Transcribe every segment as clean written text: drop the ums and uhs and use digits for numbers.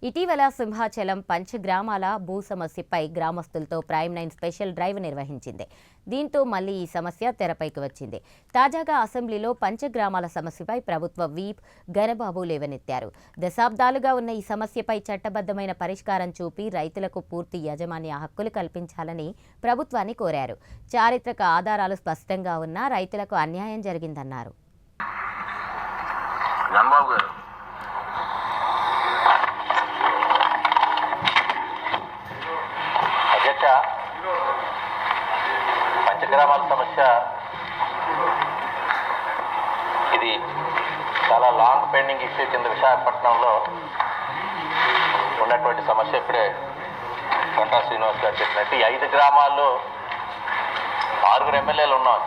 ఇటీవల సింహాచలం పంచగ్రామాల భూ సమస్యపై గ్రామస్తులతో ప్రైమ్ 9 స్పెషల్ డ్రైవ్ నిర్వహించింది. దీంతో మళ్లీ ఈ సమస్య తెరపైకి వచ్చింది. తాజాగా అసెంబ్లీలో పంచగ్రామాల సమస్యపై ప్రభుత్వ వీప్ గణబాబు లేవనెత్తారు. దశాబ్దాలుగా ఉన్న ఈ సమస్యపై చట్టబద్ధమైన పరిష్కారం చూపి రైతులకు పూర్తి యాజమాన్య హక్కులు కల్పించాలని ప్రభుత్వాన్ని కోరారు. చారిత్రక ఆధారాలు స్పష్టంగా ఉన్నా రైతులకు అన్యాయం జరిగిందన్నారు. పంచగ్రామాల సమస్య ఇది చాలా లాంగ్ పెండింగ్ ఇష్యూ కింద విశాఖపట్నంలో ఉన్నటువంటి సమస్య. ఇప్పుడే గంటా శ్రీనివాస్ గారు చెప్పినట్టు ఈ 5 గ్రామాల్లో 6 ఎమ్మెల్యేలు ఉన్నాం.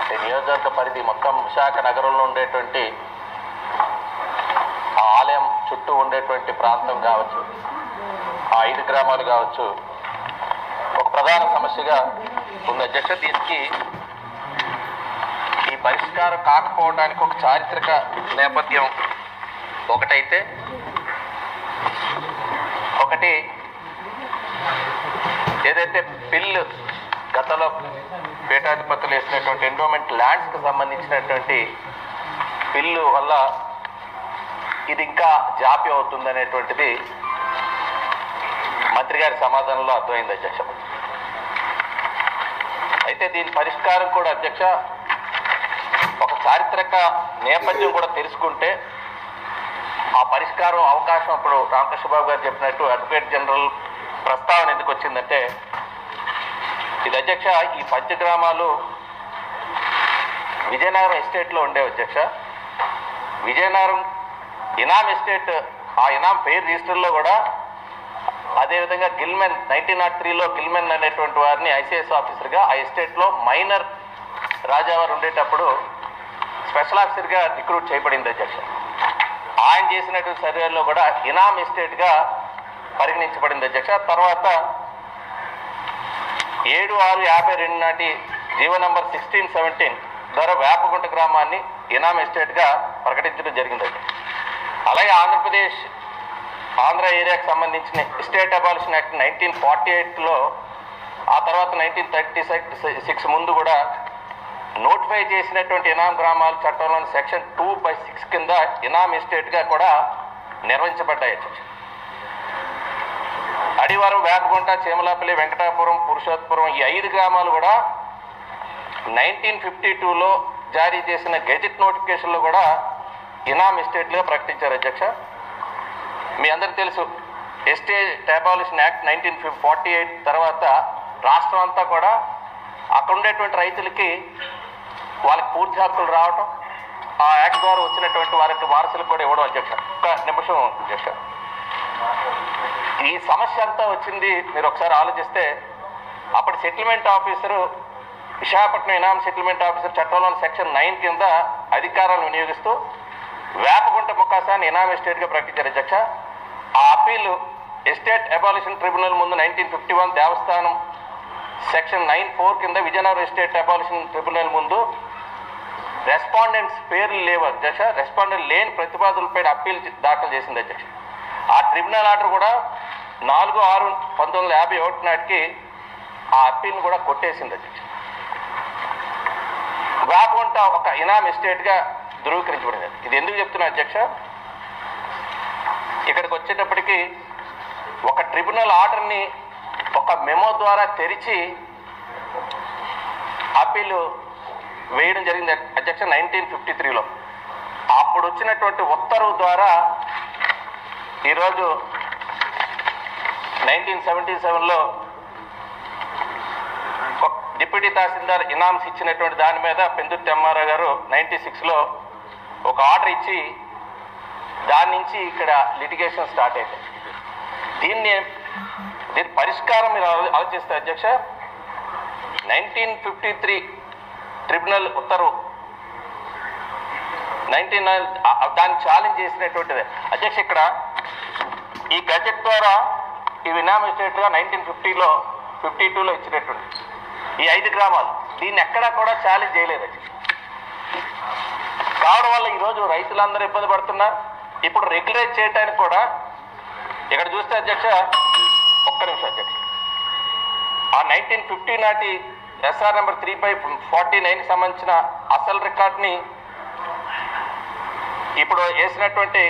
అంటే నియోజకవర్గ పరిధి మొత్తం విశాఖ నగరంలో ఉండేటువంటి ఆ ఆలయం చుట్టూ ఉండేటువంటి ప్రాంతం కావచ్చు, ఆ 5 గ్రామాలు కావచ్చు, ఒక ప్రధాన సమస్యగా ఉంది అధ్యక్ష. దీనికి ఈ పరిష్కారం కాకపోవడానికి ఒక చారిత్రక నేపథ్యం ఒకటైతే, ఒకటి ఏదైతే బిల్లు గతంలో పీఠాధిపతులు వేసినటువంటి ఎండోమెంట్ ల్యాండ్స్కి సంబంధించినటువంటి బిల్లు వల్ల ఇది ఇంకా జాప్యం అవుతుందనేటువంటిది మంత్రి గారి సమాధానంలో అర్థమైంది అధ్యక్ష. అయితే దీని పరిష్కారం కూడా అధ్యక్ష ఒక చారిత్రక నేపథ్యం కూడా తెలుసుకుంటే ఆ పరిష్కారం అవకాశం అప్పుడు రామకృష్ణబాబు గారు చెప్పినట్టు అడ్వకేట్ జనరల్ ప్రస్తావన ఎందుకు వచ్చిందంటే, ఇది అధ్యక్ష ఈ పంచగ్రామాలు విజయనగరం ఎస్టేట్లో ఉండేవి అధ్యక్ష. విజయనగరం ఇనాం ఎస్టేట్, ఆ ఇనాం పేరు రిజిస్టర్లో కూడా అదేవిధంగా గిల్మెన్ 1903లో గిల్మెన్ అనేటువంటి వారిని ఐసిఎస్ ఆఫీసర్గా ఆ ఎస్టేట్లో మైనర్ రాజావారు ఉండేటప్పుడు స్పెషల్ ఆఫీసర్గా రిక్రూట్ చేయబడింది అధ్యక్ష. ఆయన చేసినటువంటి సర్వేలో కూడా ఇనాం ఎస్టేట్గా పరిగణించబడింది అధ్యక్ష. తర్వాత 7/6/52 నాటి జీవో నంబర్ 1617 ద్వారా వేపగుంట గ్రామాన్ని ఇనాం ఎస్టేట్గా ప్రకటించడం జరిగింది. అలాగే ఆంధ్ర ఏరియాకి సంబంధించిన స్టేట్ అబాలిషన్ యాక్ట్ 1948లో, ఆ తర్వాత 1936 ముందు కూడా నోటిఫై చేసినటువంటి ఇనాం గ్రామాల చట్టంలోని సెక్షన్ 2/6 కింద ఇనాం ఎస్టేట్గా కూడా నిర్వహించబడ్డాయి. అడివారం, వేపగుంట, చీమలాపల్లి, వెంకటాపురం, పురుషోత్తపురం ఈ 5 గ్రామాలు కూడా 1952లో జారీ చేసిన గెజెట్ నోటిఫికేషన్లో కూడా ఇనాం ఎస్టేట్లుగా ప్రకటించారు అధ్యక్ష. మీ అందరికీ తెలుసు, ఎస్టేట్ అబాలిషన్ యాక్ట్ 1948 తర్వాత రాష్ట్రం అంతా కూడా అక్కడ ఉండేటువంటి రైతులకి వాళ్ళకి పూర్తి హక్కులు రావటం, ఆ యాక్ట్ ద్వారా వచ్చినటువంటి వారికి వారసులకు కూడా ఇవ్వడం అధ్యక్ష. ఒక నిమిషం అధ్యక్ష, ఈ సమస్య అంతా వచ్చింది మీరు ఒకసారి ఆలోచిస్తే, అప్పటి సెటిల్మెంట్ ఆఫీసరు విశాఖపట్నం ఇనాం సెటిల్మెంట్ ఆఫీసర్ చట్టంలోని సెక్షన్ 9 కింద అధికారాలను వినియోగిస్తూ వేపగుంట ముఖాసాన్ని ఇనాం ఎస్టేట్గా ప్రకటించారు అధ్యక్ష. ఆ అప్పీలు ఎస్టేట్ అబాలిషన్ ట్రిబ్యునల్ ముందు 1951 దేవస్థానం సెక్షన్ 9(4) కింద విజయనగరం ఎస్టేట్ అబాలిషన్ ట్రిబ్యునల్ ముందు రెస్పాండెంట్స్ పేర్లు లేవు అధ్యక్ష. రెస్పాండెంట్ లేని ప్రతిపాదనలపై అప్పీల్ దాఖలు చేసింది అధ్యక్ష. ఆ ట్రిబ్యునల్ ఆర్డర్ కూడా 4/6/1951 నాటికి ఆ అప్పీల్ని కూడా కొట్టేసింది అధ్యక్ష. వేపగుంట ఒక ఇనాం ఎస్టేట్గా ధృవీకరించబడింది. ఇది ఎందుకు చెప్తున్నా అధ్యక్ష, ఇక్కడికి వచ్చేటప్పటికి ఒక ట్రిబ్యునల్ ఆర్డర్ని ఒక మెమో ద్వారా తెరిచి అప్పీలు వేయడం జరిగింది అధ్యక్ష 1953లో. అప్పుడు వచ్చినటువంటి ఉత్తర్వు ద్వారా ఈరోజు 1977లో డిప్యూటీ తహసీల్దార్ ఇనామ్స్ ఇచ్చినటువంటి దాని మీద పెందుర్తి ఎంఆర్ఓ గారు 96లో ఒక ఆర్డర్ ఇచ్చి దాని నుంచి ఇక్కడ లిటిగేషన్ స్టార్ట్ అయింది. దీని పరిష్కారం మీరు ఆలోచిస్తే అధ్యక్ష, 1953 ట్రిబ్యునల్ ఉత్తర్వు 99 దాన్ని ఛాలెంజ్ చేసినటువంటిది అధ్యక్ష. ఇక్కడ ఈ గజెట్ ద్వారా ఈ ఇనాం ఎస్టేట్గా 1952లో ఇచ్చినటువంటి ఈ 5 గ్రామాలు దీన్ని ఎక్కడా కూడా ఛాలెంజ్ చేయలేదు కావడం వల్ల ఈరోజు రైతులందరూ ఇబ్బంది పడుతున్నారు. ఇప్పుడు రెగ్యులేట్ చేయడానికి కూడా ఇక్కడ చూస్తే అధ్యక్ష, ఒక్క నిమిషం అధ్యక్ష, ఆ 1950 నాటి ఎస్ఆర్ నెంబర్ 3/49 సంబంధించిన అసలు రికార్డ్ని ఇప్పుడు వేసినటువంటి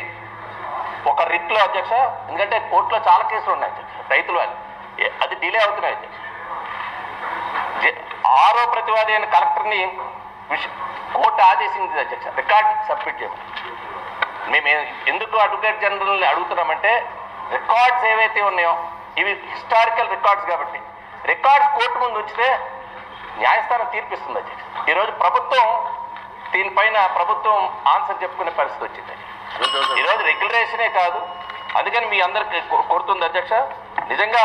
ఒక రిట్లో అధ్యక్ష, ఎందుకంటే కోర్టులో చాలా కేసులు ఉన్నాయి అధ్యక్ష, రైతులు వాళ్ళు అది డిలే అవుతున్నాయి అధ్యక్ష. 6వ ప్రతివాది అయిన కలెక్టర్ని కోర్టు ఆదేశించింది అధ్యక్ష రికార్డ్ సబ్మిట్ చేయమని. మేము ఎందుకు అడ్వకేట్ జనరల్ని అడుగుతున్నామంటే, రికార్డ్స్ ఏవైతే ఉన్నాయో ఇవి హిస్టారికల్ రికార్డ్స్ కాబట్టి రికార్డ్స్ కోర్టు ముందు ఉంచితే న్యాయస్థానం తీర్పిస్తుంది అధ్యక్ష. ఈరోజు ప్రభుత్వం దీనిపైన ప్రభుత్వం ఆన్సర్ చెప్పుకునే పరిస్థితి వచ్చింది. ఈరోజు రెగ్యులరేషనే కాదు, అందుకని మీ అందరికి కోరుతుంది అధ్యక్ష, నిజంగా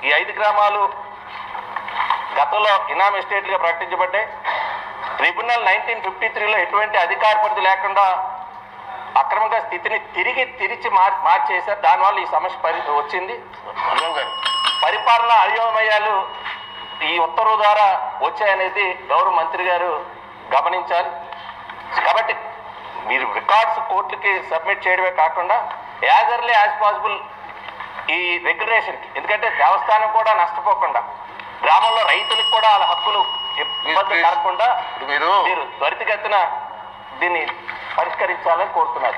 ఈ 5 గ్రామాలు గతంలో ఇనామ్ ఎస్టేట్లుగా ప్రకటించబడ్డాయి. ట్రిబ్యునల్ 1953లో ఎటువంటి అధికార పరిధి లేకుండా అక్రమంగా స్థితిని తిరిచి మార్చేశారు. దానివల్ల ఈ సమస్య వచ్చింది. పరిపాలన అయోమయాలు ఈ ఉత్తర్వు ద్వారా వచ్చాయనేది గౌరవ మంత్రి గారు గమనించాలి. కాబట్టి మీరు రికార్డ్స్ కోర్టులకి సబ్మిట్ చేయడమే కాకుండా యాజ్ ఎర్లీ యాజ్ పాసిబుల్ ఈ రెగ్యులేషన్కి, ఎందుకంటే దేవస్థానం కూడా నష్టపోకుండా, గ్రామంలో రైతులకు కూడా వాళ్ళ హక్కులు ఇబ్బంది కలగకుండా మీరు త్వరితగతిన దీన్ని పరిష్కరించాలని కోరుతున్నారు.